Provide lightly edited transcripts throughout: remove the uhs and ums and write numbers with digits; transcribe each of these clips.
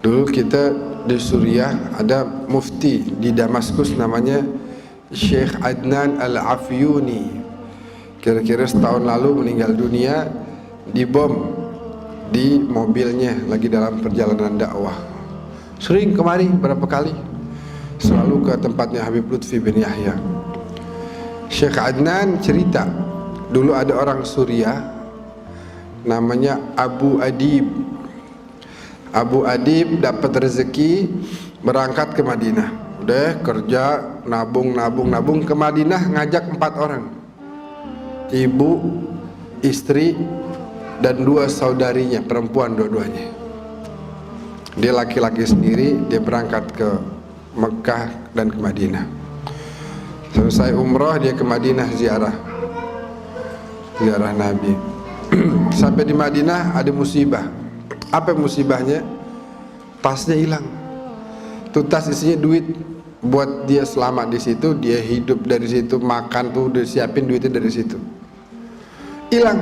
Dulu kita di Suriah ada mufti di Damaskus namanya Syekh Adnan Al-Afyuni. Kira-kira setahun lalu meninggal dunia, dibom di mobilnya lagi dalam perjalanan dakwah. Sering kemari berapa kali, selalu ke tempatnya Habib Lutfi bin Yahya. Syekh Adnan cerita, dulu ada orang Suriah namanya Abu Adib. Abu Adib dapat rezeki berangkat ke Madinah. Udah kerja, nabung ke Madinah, ngajak 4 orang. Ibu, istri, dan 2 saudarinya, perempuan dua-duanya. Dia laki-laki sendiri, dia berangkat ke Mekah dan ke Madinah. Selesai umrah, dia ke Madinah ziarah Nabi. Sampai di Madinah ada musibah. Apa musibahnya? Tasnya hilang. Tuh tas isinya duit. Buat dia selamat di situ, dia hidup dari situ, makan tuh udah siapin duitnya dari situ. Hilang.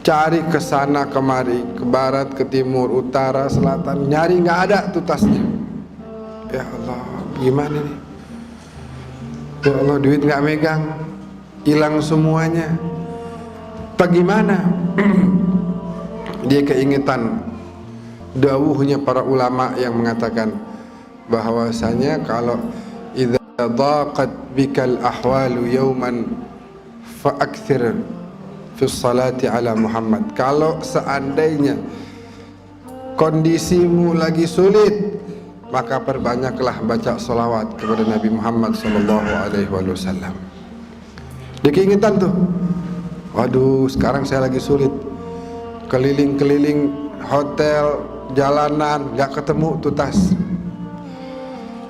Cari ke sana kemari, ke barat, ke timur, utara, selatan, nyari nggak ada tuh tasnya. Ya Allah, gimana nih? Ya Allah, duit nggak megang, hilang semuanya. Bagaimana? Dia keingetan dawuhnya para ulama yang mengatakan bahwasanya kalau idza daqat bikal ahwalu yawman fa'akthir fi salati ala Muhammad. Kalau seandainya kondisimu lagi sulit, maka perbanyaklah baca salawat kepada Nabi Muhammad sallallahu alaihi wasallam. Dia keingetan tuh, waduh sekarang saya lagi sulit, keliling-keliling hotel, jalanan, gak ketemu tuh tas.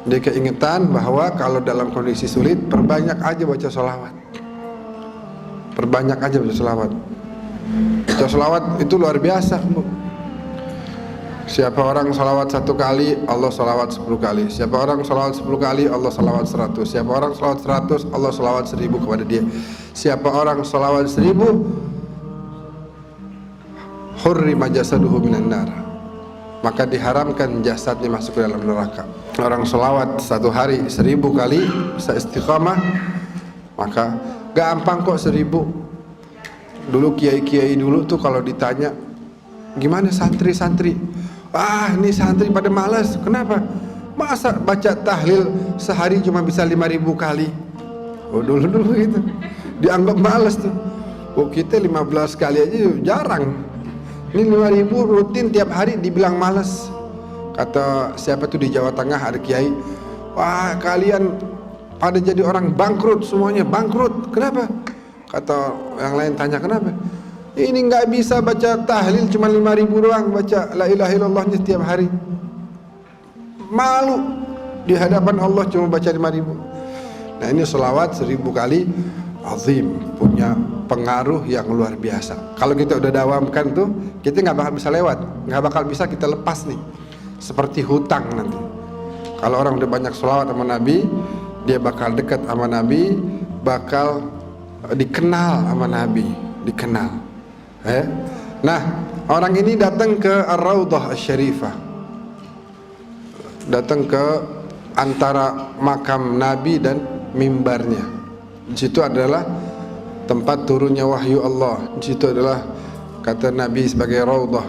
Dia keingetan bahwa kalau dalam kondisi sulit, perbanyak aja baca sholawat. Perbanyak aja baca sholawat. Baca sholawat itu luar biasa, Bu. Siapa orang sholawat 1 kali, Allah sholawat 10 kali. Siapa orang sholawat 10 kali, Allah sholawat 100. Siapa orang sholawat 100, Allah sholawat 1000 kepada dia. Siapa orang sholawat 1000, hurrima jasaduhu minan nar, maka diharamkan jasadnya masuk ke dalam neraka. Orang sholawat 1 hari 1000 kali bisa istiqamah, maka gampang kok 1000. Dulu kiai-kiai dulu tuh kalau ditanya gimana santri-santri, ini santri pada malas. Kenapa? Masa baca tahlil sehari cuma bisa 5000 kali? Oh dulu gitu dianggap malas tuh. Oh kita 15 kali aja jarang, ini 5000 rutin tiap hari dibilang malas. Kata siapa tuh di Jawa Tengah ada kiai, wah kalian pada jadi orang bangkrut, semuanya bangkrut. Kenapa? Kata yang lain tanya kenapa? Ini nggak bisa baca tahlil cuma 5000 doang, baca la ilaha illallahnya setiap hari. Malu di hadapan Allah cuma baca 5000. Nah ini sholawat 1000 kali azim, punya pengaruh yang luar biasa. Kalau kita udah dawamkan tuh, kita nggak bakal bisa lewat, nggak bakal bisa kita lepas nih. Seperti hutang nanti. Kalau orang udah banyak sholawat sama Nabi, dia bakal dekat sama Nabi, bakal dikenal sama Nabi, dikenal. Nah, orang ini datang ke Ar-Raudhah Asy-Syarifah, datang ke antara makam Nabi dan mimbarnya. Di situ adalah tempat turunnya wahyu Allah. Di situ adalah kata Nabi sebagai raudhah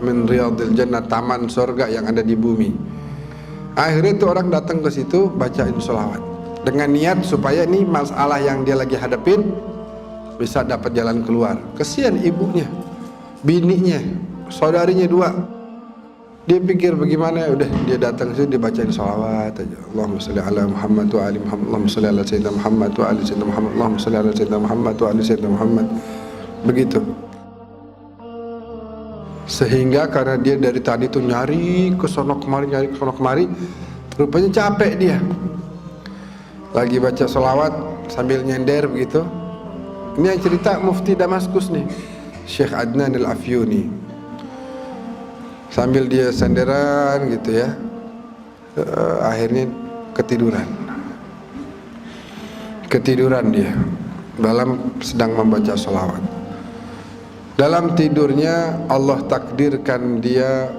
min riyadil jannah, taman surga yang ada di bumi. Akhirnya itu orang datang ke situ bacain sholawat dengan niat supaya ini masalah yang dia lagi hadapin bisa dapat jalan keluar. Kesian ibunya, bininya, saudarinya 2. Dia pikir bagaimana, udah dia datang situ dia bacain sholawat aja. Allahumma sholli ala Muhammad wa ali Muhammad, Allahumma sholli ala sayyidina Muhammad wa ali sayyidina Muhammad, Allahumma sholli ala sayyidina Muhammad wa ali sayyidina Muhammad. Begitu. Sehingga karena dia dari tadi tuh nyari ke sono kemari, rupanya capek dia. Lagi baca sholawat sambil nyender begitu. Ini yang cerita Mufti Damaskus nih, Syekh Adnan Al-Afyuni. Sambil dia senderan gitu ya, akhirnya ketiduran dia dalam sedang membaca sholawat. Dalam tidurnya Allah takdirkan dia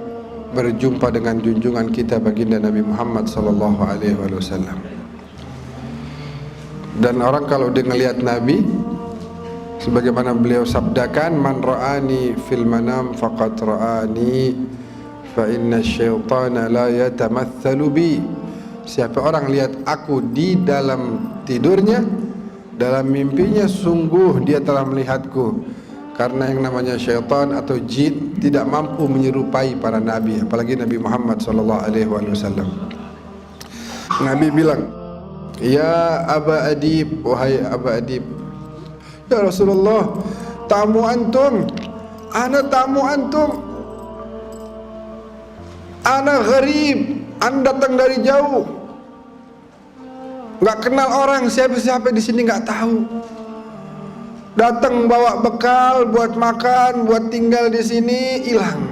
berjumpa dengan junjungan kita baginda Nabi Muhammad sallallahu alaihi wasallam. Dan orang kalau dia ngelihat Nabi, sebagaimana beliau sabdakan, man ra'ani fil manam faqad ra'ani fa inna syaitana la yatamatsalu bi. Siapa orang lihat aku di dalam tidurnya, dalam mimpinya, sungguh dia telah melihatku. Karena yang namanya syaitan atau jin tidak mampu menyerupai para nabi, apalagi Nabi Muhammad sallallahu alaihi wasallam. Nabi bilang, "Ya Aba Adib, wahai Aba Adib." "Ya Rasulullah, tamu antum. Ana tamu antum. Ana gharib. Anda datang dari jauh. Enggak kenal orang, siapa-siapa di sini enggak tahu. Datang bawa bekal buat makan, buat tinggal di sini, hilang.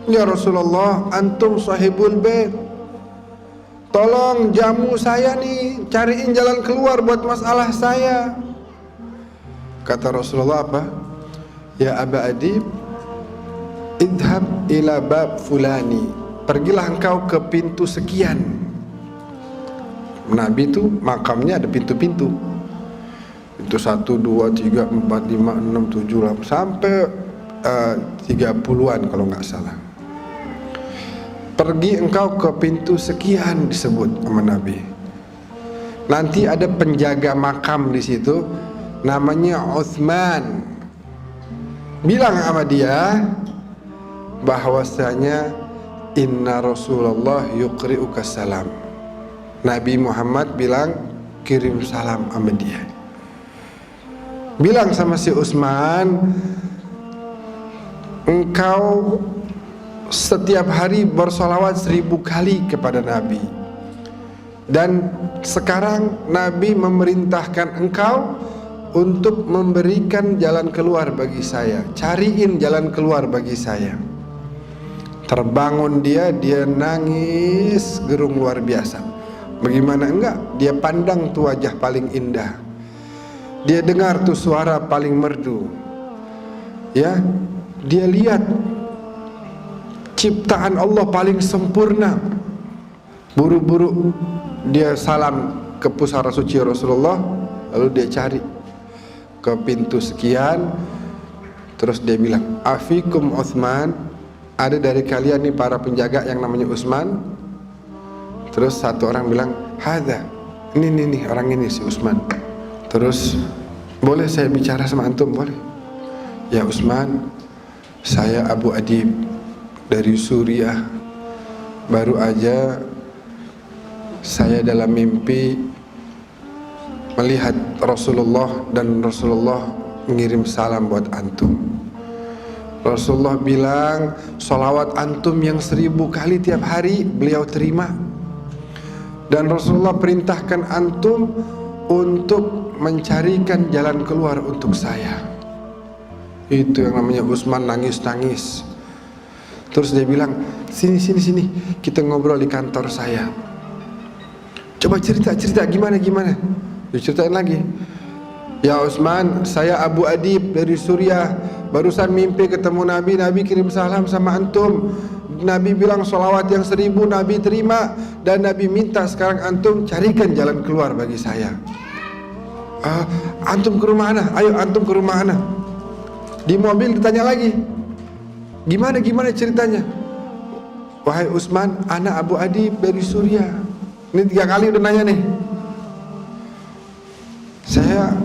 Ya Rasulullah, antum sahibul bait. Tolong jamu saya nih, cariin jalan keluar buat masalah saya." Kata Rasulullah apa? "Ya Aba Adib, idhab ila bab fulani." Pergilah engkau ke pintu sekian. Nabi itu makamnya ada pintu-pintu. Pintu 1, 2, 3, 4, 5, 6, 7, 8 sampai 30-an kalau nggak salah. Pergi engkau ke pintu sekian disebut sama Nabi. Nanti ada penjaga makam di situ, namanya Utsman. Bilang sama dia bahwasanya inna Rasulullah yuqri'uka salam. Nabi Muhammad bilang kirim salam sama dia. Bilang sama si Utsman, engkau setiap hari bersolawat 1000 kali kepada Nabi. Dan sekarang Nabi memerintahkan engkau untuk memberikan jalan keluar bagi saya. Cariin jalan keluar bagi saya. Terbangun dia nangis gerung luar biasa. Bagaimana enggak? Dia pandang tuh wajah paling indah. Dia dengar tuh suara paling merdu. Ya, dia lihat ciptaan Allah paling sempurna. Buru-buru dia salam ke pusara suci Rasulullah, lalu dia cari ke pintu sekian, terus dia bilang, "Afikum Utsman, ada dari kalian nih para penjaga yang namanya Utsman?" Terus satu orang bilang, "Hadza, ini orang ini si Utsman." Terus, "Boleh saya bicara sama antum?" "Boleh." "Ya Utsman, saya Abu Adib dari Suriah. Baru aja saya dalam mimpi melihat Rasulullah dan Rasulullah mengirim salam buat antum. Rasulullah bilang sholawat antum yang 1000 kali tiap hari beliau terima. Dan Rasulullah perintahkan antum untuk mencarikan jalan keluar untuk saya." Itu yang namanya Utsman nangis-nangis. Terus dia bilang, sini, kita ngobrol di kantor saya. Coba cerita gimana? Diceritain lagi. "Ya Utsman, saya Abu Adib dari Suriah. Barusan mimpi ketemu Nabi, Nabi kirim salam sama antum. Nabi bilang sholawat yang 1000 Nabi terima. Dan Nabi minta sekarang antum carikan jalan keluar bagi saya." "Antum ke rumah ana? Ayo antum ke rumah ana." Di mobil ditanya lagi, Gimana ceritanya?" "Wahai Utsman, ana Abu Adib dari Suriah." Ini 3 kali udah nanya nih. "Saya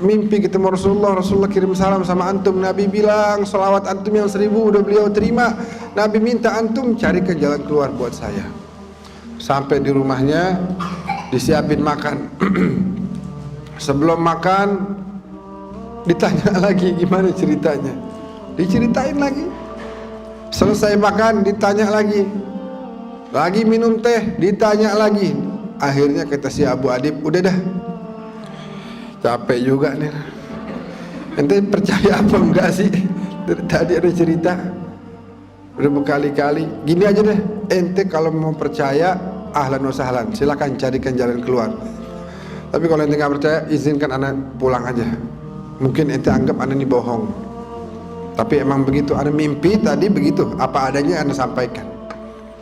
mimpi ketemu Rasulullah kirim salam sama antum. Nabi bilang sholawat antum yang 1000 udah beliau terima. Nabi minta antum carikan jalan keluar buat saya." Sampai di rumahnya disiapin makan. Sebelum makan ditanya lagi gimana ceritanya. Diceritain lagi. Selesai makan ditanya lagi. Lagi minum teh ditanya lagi. Akhirnya kata si Abu Adib, "Udah dah, capek juga nih. Ente percaya apa enggak sih? Dari tadi ada cerita udah berkali-kali. Gini aja deh, ente kalau mau percaya ahlan wa sahlan, silakan carikan jalan keluar. Tapi kalau ente nggak percaya, izinkan anak pulang aja. Mungkin ente anggap anak ini bohong." Tapi emang begitu, ana mimpi tadi begitu, apa adanya ana sampaikan.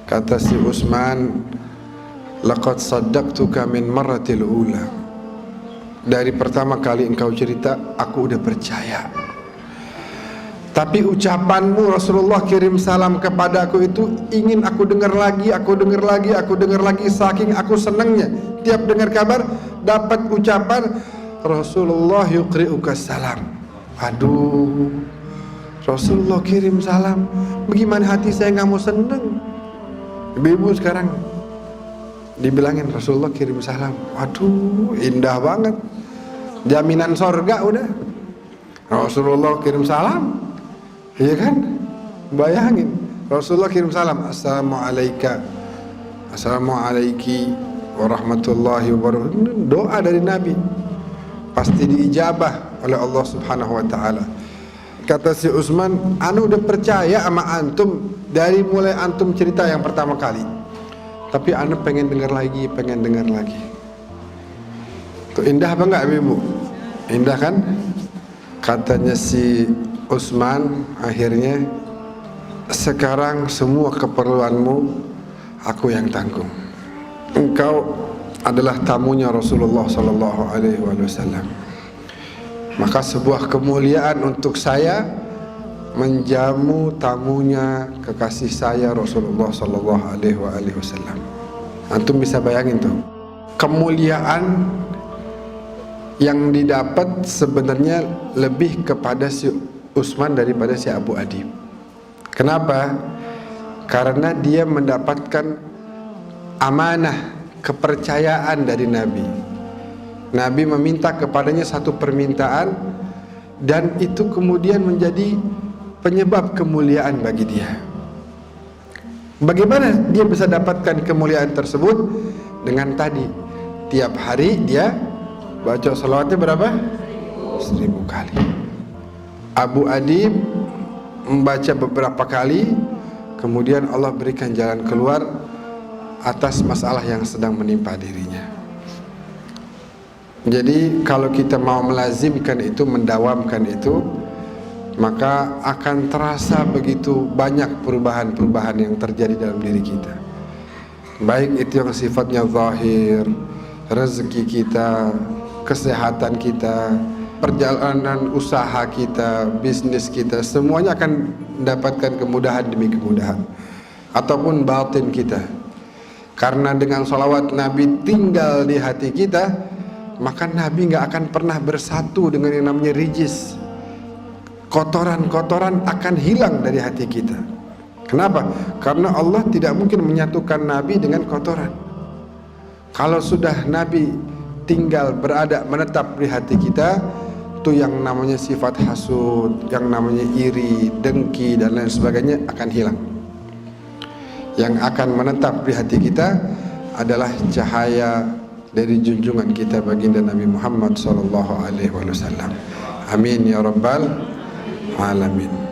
Kata si Utsman, laqad saddaqtuka min marratil ula. Dari pertama kali engkau cerita, aku udah percaya. Tapi ucapanmu Rasulullah kirim salam kepada aku itu ingin aku dengar lagi, aku dengar lagi, aku dengar lagi, saking aku senangnya. Tiap dengar kabar dapat ucapan Rasulullah yuqri'uka salam. Aduh, Rasulullah kirim salam, bagaimana hati saya nggak mau seneng. Ibu-ibu sekarang dibilangin Rasulullah kirim salam, waduh indah banget, jaminan sorga udah. Rasulullah kirim salam, iya kan? Bayangin Rasulullah kirim salam, assalamualaikum, assalamualaikum warahmatullahi wabarakatuh. Doa dari Nabi pasti diijabah oleh Allah Subhanahu wa taala. Kata si Utsman, anu udah percaya sama antum dari mulai antum cerita yang pertama kali. Tapi anu pengen dengar lagi, pengen dengar lagi. Tuh indah apa enggak Ibu? Indah kan? Katanya si Utsman akhirnya, sekarang semua keperluanmu aku yang tanggung. Engkau adalah tamunya Rasulullah sallallahu alaihi wasallam. Maka sebuah kemuliaan untuk saya menjamu tamunya kekasih saya Rasulullah sallallahu alaihi wasallam. Antum bisa bayangin tuh, kemuliaan yang didapat sebenarnya lebih kepada si Utsman daripada si Abu Adib. Kenapa? Karena dia mendapatkan amanah, kepercayaan dari Nabi. Nabi meminta kepadanya satu permintaan, dan itu kemudian menjadi penyebab kemuliaan bagi dia. Bagaimana dia bisa dapatkan kemuliaan tersebut? Dengan tadi, tiap hari dia baca salawatnya berapa? 1000 kali. Abu Adib membaca beberapa kali, kemudian Allah berikan jalan keluar atas masalah yang sedang menimpa dirinya. Jadi kalau kita mau melazimkan itu, mendawamkan itu, maka akan terasa begitu banyak perubahan-perubahan yang terjadi dalam diri kita. Baik itu yang sifatnya zahir, rezeki kita, kesehatan kita, perjalanan usaha kita, bisnis kita, semuanya akan mendapatkan kemudahan demi kemudahan. Ataupun batin kita, karena dengan salawat Nabi tinggal di hati kita, maka Nabi nggak akan pernah bersatu dengan yang namanya rijis. Kotoran-kotoran akan hilang dari hati kita. Kenapa? Karena Allah tidak mungkin menyatukan Nabi dengan kotoran. Kalau sudah Nabi tinggal, berada, menetap di hati kita, itu yang namanya sifat hasud, yang namanya iri, dengki, dan lain sebagainya akan hilang. Yang akan menetap di hati kita adalah cahaya dari junjungan kita baginda Nabi Muhammad sallallahu alaihi wasallam. Amin ya rabbal alamin.